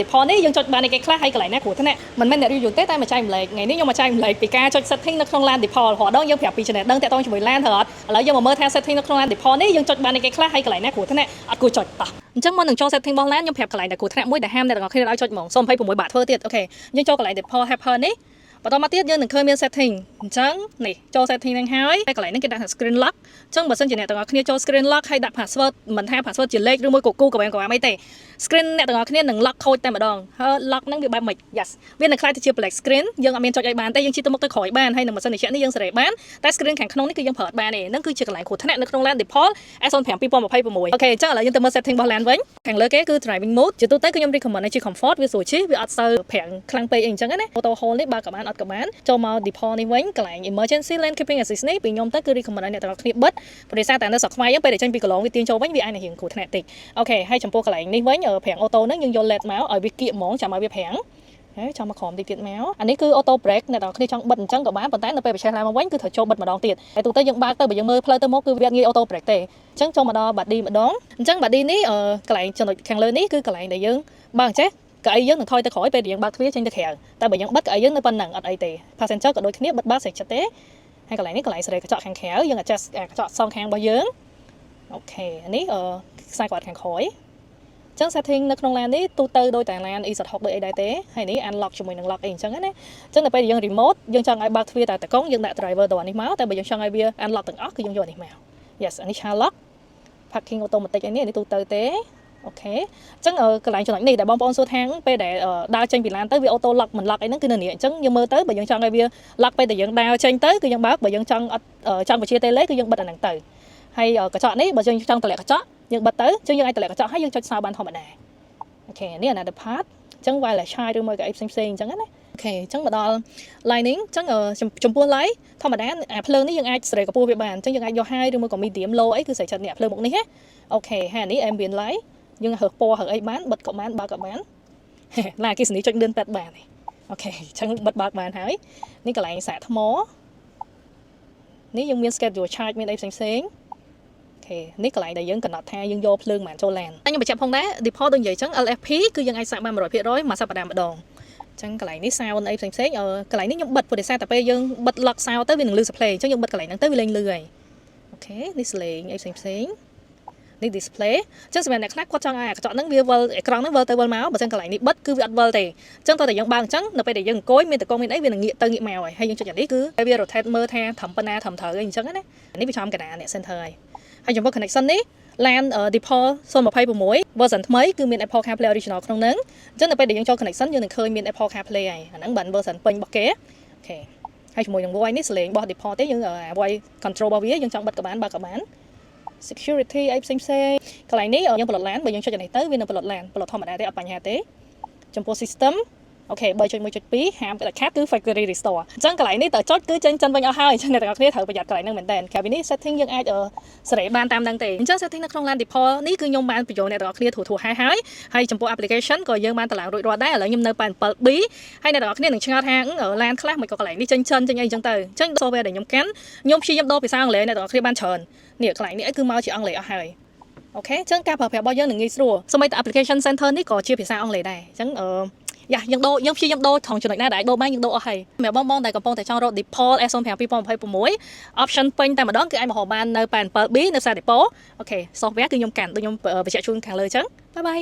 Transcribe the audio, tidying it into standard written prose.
Default នេះយើងចុចបានឯកខ្លះហើយកន្លែងណាគ្រោះថ្នាក់មិនមែនអ្នក review ទេតែមកចែកម្លែកថ្ងៃនេះខ្ញុំមកចែកម្លែកពីការចុច setting នៅក្នុង LAN default រាល់ដងយើងប្រាប់ពី channel ដឹងតាក់ទងជាមួយ LAN ត្រូវអត់ឥឡូវយើងមកមើលថា setting នៅក្នុង LAN default នេះយើងចុចបានឯកខ្លះហើយកន្លែងណាគ្រោះថ្នាក់អត់គួរចុចតោះអញ្ចឹងមុននឹងចូល setting របស់ LAN ខ្ញុំប្រាប់កន្លែងដែលគ្រោះថ្នាក់មួយដែលហាមអ្នកទាំងអស់គ្នាឲ្យចុចហ្មងសូម26បាតធ្វើទៀតអូខេយើងចូលកន្លែង default helper នេះបន្តមកទៀតយើងនឹងឃើញមាន setting អញ្ចឹងនេះចូល setting ហ្នឹងហើយកន្លែងនេះគេដាក់ថា screen lock អញ្ចឹងបើសិនជាអ្នកទាំងអស់គ្នាចូល screen lock ហើយដាក់ password មិនថា password ជាលេខឬមួយក៏គូក៏បានអីទេ screen អ្នកទាំងអស់គ្នានឹង lock ខូចតែម្ដងហើយ lock ហ្នឹងវាបែបម៉េច yes វានឹងខ្លាយទៅជា black screen យើងអត់មានចុចអីបានទេយើងជិះទៅមុខទៅក្រោយបានហើយនឹងម៉ាស៊ីនត្រជាក់នេះយើងសេរីបានតែ screen ខាងក្នុងនេះគឺយើងប្រើអត់បានទេហ្នឹងគឺជាកន្លែងគ្រោះថ្នាក់នៅក្នុង LAN default S05 2026អូខេអញ្ចឹងឥឡូវយើងទៅមើល setting របស់ LAN វិញខាងលើគេគឺ driving mode ជាទូទៅគឺខ្ញុំ recommend ឲ្យជា comfort វាស្រួលជិះវាអត់សូវប្រាំងខ្លាំងពេកអីអញ្ចឹងណា auto hold នេះបើក៏បានអត់ក៏បានចូលមក default នេះវិញកន្លែង emergency lane keeping assist នេះពីខ្ញុំទៅគឺ recommend ឲ្យអ្នកទាំងអស់គ្នាបិទព្រោះសារតែនៅស្រុកខ្មែរយើងពេលដែលចេញពីកន្លងវាទាញចូលវិញវាអាចនឹងរៀងគ្រោះថ្នាក់តិចអូខេហើយចំពោះកន្លែងនេះវិញប្រាំង auto ហ្នឹងយើងយក LED មកឲ្យវាគៀកហ្មងចាំឲ្យវាប្រាំងហើយចង់មកក្រោមតិចទៀតមកអានេះគឺ auto brake អ្នកទាំងអស់គ្នាចង់បិទអញ្ចឹងក៏បានប៉ុន្តែនៅពេលបញ្ឆេះឡើងមកវិញគឺត្រូវចូលបិទម្ដងទៀតហើយទូទៅយើងបើកទៅបើយើងមើលផ្លូវទៅមកគឺវាងាយ auto brake ទេអញ្ចឹងចូលមកដល់ body ម្ដងអញ្ចឹង body នេះកន្លែងចំណុចខាងលើនេះគឺកន្លែងដែលយើងបើកចេះកៅអីយើងនឹងថយទៅក្រោយពេលដែលយើងបើកទ្វារចេញទៅក្រៅតែបើយើងបិទកៅអីយើងនៅប៉ុណ្ណឹងអត់អីទេ passenger ក៏ដូចគ្នាបិទបើកស្រេចចិត្តទេហើយកន្លែងនេះកន្លែងសេរីកញ្ចក់ខាងក្រៅយើង adjust កញ្ចក់សងខាងរបស់យើងអូខេអានេះខ្សែក្បាត់ខាងក្រោយអញ្ចឹង setting នៅក្នុង LAN នេះទូទៅដោយតែ LAN EZ6 ដូចអីដែរទេហើយនេះ unlock ជាមួយនឹង lock អីអញ្ចឹងណាអញ្ចឹងដល់ពេលយើង remote យើងចង់ឲ្យបើកទ្វារតែតកង់យើងដាក់ driver ទៅអានេះមកតែបើយើងចង់ឲ្យវា unlock ទាំងអស់គឺយើងយកអានេះមក yes អានេះ child lock parking automatic អីនេះទូទៅទេអូខេអញ្ចឹងកន្លែងចំណុចនេះដែលបងប្អូនសួរថាពេលដែលដើរចេញពី LAN ទៅវា auto lock មិន lock អីហ្នឹងគឺនៅនេះអញ្ចឹងយើងមើលទៅបើយើងចង់ឲ្យវា lock ពេលដែលយើងដើរចេញទៅគឺយើងបើកបើយើងចង់អត់ចង់បញ្ជា tele គឺយើងបិទអាហ្នឹងទៅហើយកញ្ចក់នេះបើយើងចង់តម្លាក់កញ្ចក់យើងបិទទៅអញ្ចឹងយើងអាចតម្លាក់កញ្ចក់ហើយយើងចុចសោបានធម្មតាអូខេនេះ another part អញ្ចឹង wireless charge ឬមួយក៏អីផ្សេងៗអញ្ចឹងណាអូខេអញ្ចឹងមកដល់ lining អញ្ចឹងចំពោះ light ធម្មតាអាភ្លើងនេះយើងអាចសេរីកម្ពស់វាបានអញ្ចឹងយើងអាចយក high ឬមួយក៏ medium low អីគឺសេរីចិត្តនេះភ្លើងមុខនេះណាអូខេហើយអានេះ ambient light យើងហើពណ៌ហើអីបានបិទក៏បានបើកក៏បានឡាអគ្គិសនីចុចលឿនពេទ្យបានអូខេអញ្ចឹងបិទបើកបានហើយនេះកន្លែងសាកថ្មនេះយើងមាន schedule charge មានអីផ្សេងៗអូខេនេះកន្លែងដែលយើងកំណត់ថាយើងយកភ្លើងបានចូល LAN ហើយខ្ញុំបញ្ជាក់ផងដែរ default ដូចនិយាយអញ្ចឹង LFP គឺយើងអាចសាកបាន 100% មួយសប្តាហ៍ម្ដងអញ្ចឹងកន្លែងនេះ sound អីផ្សេងៗកន្លែងនេះខ្ញុំបិទព្រោះតែពេលយើងបិទ lock sound ទៅវានឹងលឺ display អញ្ចឹងយើងបិទកន្លែងហ្នឹងទៅវាលេងលឺហើយអូខេនេះសលេងអីផ្សេងៗនេះ display អញ្ចឹងសម្រាប់អ្នកខ្លះគាត់ចង់ឲ្យកញ្ចក់ហ្នឹងវាវិលអេក្រង់ហ្នឹងវិលទៅវិលមកបើមិនកន្លែងនេះបិទគឺវាអត់វិលទេអញ្ចឹងតើតែយើងបើកអញ្ចឹងនៅពេលដែលយើងអង្គុយមានតកងមានអីវានឹងងាកទៅងាកមកហើយយើងចុចអានេះគឺវា rotate មើលថាត្រឹមប៉ុណ្ណាត្រឹមត្រូវអីអញ្ចឹងណានេះវាចំកណ្ដាលអ្នក center ហើយចំពោះ connection នេះ LAN default 026 version ថ្មីគឺមាន Apple CarPlay original ក្នុងហ្នឹងអញ្ចឹងនៅពេលដែលយើងចូល connection យើងនឹងឃើញមាន Apple CarPlay ហើយអាហ្នឹងបាន version ពេញរបស់គេអូខេហើយជាមួយនឹង voice នេះសលេងរបស់ default ទេយើង voice control របស់វាយើងចង់បិទក៏បានបើកក៏បានsecurity អីផ្សេងកន្លែងនេះយើងប្លុត LAN បើយើងចុចអានេះទៅវានឹងប្លុត LAN ប្លុតធម្មតាទេអត់បញ្ហាទេចំពោះ system អូខេ 3.1.2 ហាមដាច់ខាតគឺ factory restore អញ្ចឹងកន្លែងនេះតើចុចគឺចេញចិនវិញអស់ហើយអញ្ចឹងអ្នកទាំងអស់គ្នាត្រូវប្រយ័ត្នកន្លែងហ្នឹងមែនតើកាលពីនេះ setting យើងអាចសេរីបានតាមហ្នឹងទេអញ្ចឹង setting នៅក្នុង LAN default នេះគឺខ្ញុំបានបញ្ចូលអ្នកទាំងអស់គ្នាធូរហើយហើយចំពោះ application ក៏យើងបានតម្លើងរួចរាល់ដែរឥឡូវខ្ញុំនៅប៉ែន 7B ហើយអ្នកទាំងអស់គ្នានឹងឆ្ងល់ថា LAN ខ្លះមិនក៏កន្លែងនេះចេញចិនចេញអីអញ្ចឹងទៅអញ្ចឹង software ដែលខ្ញុំកាន់ខ្ញុំព្យាយាមដូរភាសាអង់គ្លេសអ្នកទាំងអស់គ្នាបានច្រើននេះកន្លែងនេះគឺមកជាអង់គ្លេសអស់ហើយអូខេអញ្ចឹងការប្រើប្រាស់របស់យើងនឹងងាយស្រួលសូម្បីតែ application center នេះក៏ជាភាសាអង់គ្លេសដែរអញ្ចឹងយើងព្យាយាមដូរថងចំណុចណាដែលអាចដូរបានយើងដូរអស់ហើយសម្រាប់បងតែកំពុងតែចង់រក default S05 2026 option ពេញតែម្ដងគឺអាចមករកបាននៅប៉ែន 7B នៅផ្សារ Depot អូខេ software គឺខ្ញុំកាន់ដូចខ្ញុំបញ្ជាក់ជូនខាងលើអញ្ចឹងបាយបាយ